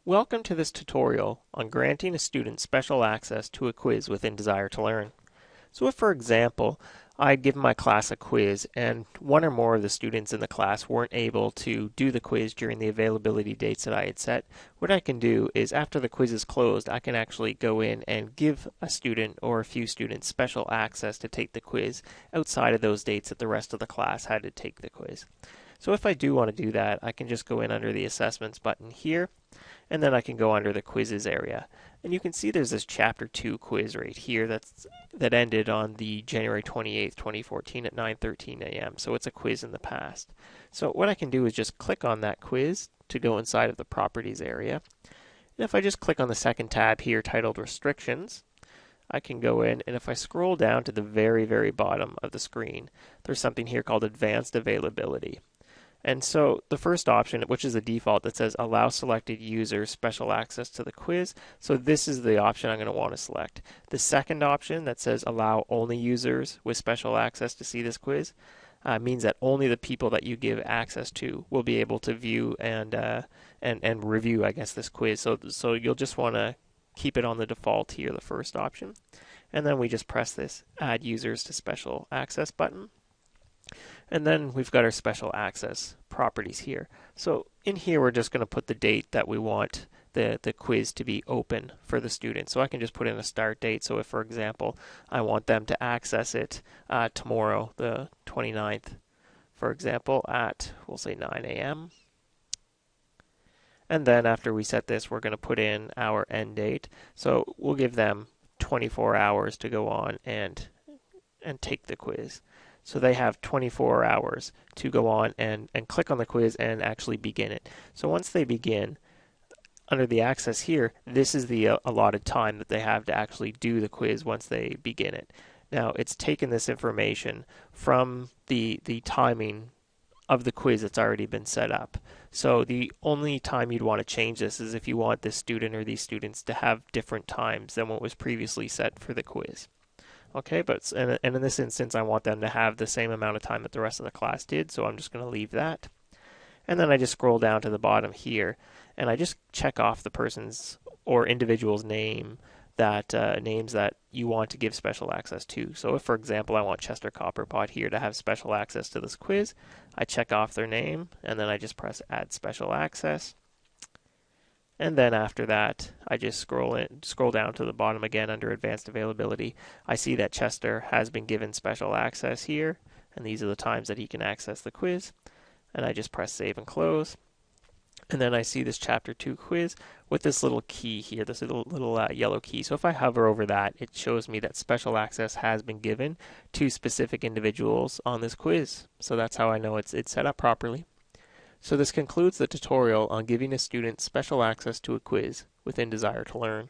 Welcome to this tutorial on granting a student special access to a quiz within Desire to Learn. So if, for example, I'd given my class a quiz and one or more of the students in the class weren't able to do the quiz during the availability dates that I had set, what I can do is after the quiz is closed, I can actually go in and give a student or a few students special access to take the quiz outside of those dates that the rest of the class had to take the quiz. So if I do want to do that, I can just go in under the assessments button here, and then I can go under the quizzes area. And you can see there's this chapter 2 quiz right here that ended on the January 28th, 2014 at 9:13 a.m. So it's a quiz in the past. So what I can do is just click on that quiz to go inside of the properties area. And if I just click on the second tab here titled restrictions, I can go in, and if I scroll down to the very, very bottom of the screen, there's something here called advanced availability. And so the first option, which is the default, that says allow selected users special access to the quiz. So this is the option I'm going to want to select. The second option that says allow only users with special access to see this quiz means that only the people that you give access to will be able to view and review, I guess, this quiz. So you'll just want to keep it on the default here, the first option. And then we just press this add users to special access button. And then we've got our special access properties here. So in here we're just going to put the date that we want the quiz to be open for the student. So I can just put in a start date. So if, for example, I want them to access it tomorrow, the 29th, for example, at, we'll say 9 a.m. And then after we set this, we're going to put in our end date. So we'll give them 24 hours to go on and take the quiz. So they have 24 hours to go on and click on the quiz and actually begin it. So once they begin, under the access here, this is the allotted time that they have to actually do the quiz once they begin it. Now it's taken this information from the timing of the quiz that's already been set up. So the only time you'd want to change this is if you want this student or these students to have different times than what was previously set for the quiz. Okay, but and in this instance, I want them to have the same amount of time that the rest of the class did, so I'm just going to leave that. And then I just scroll down to the bottom here, and I just check off the person's or individual's names that you want to give special access to. So if, for example, I want Chester Copperpot here to have special access to this quiz, I check off their name, and then I just press Add Special Access. And then after that, I just scroll down to the bottom again under Advanced Availability. I see that Chester has been given special access here, and these are the times that he can access the quiz. And I just press Save and Close. And then I see this Chapter 2 quiz with this little key here, this little yellow key. So if I hover over that, it shows me that special access has been given to specific individuals on this quiz. So that's how I know it's set up properly. So this concludes the tutorial on giving a student special access to a quiz within Desire to Learn.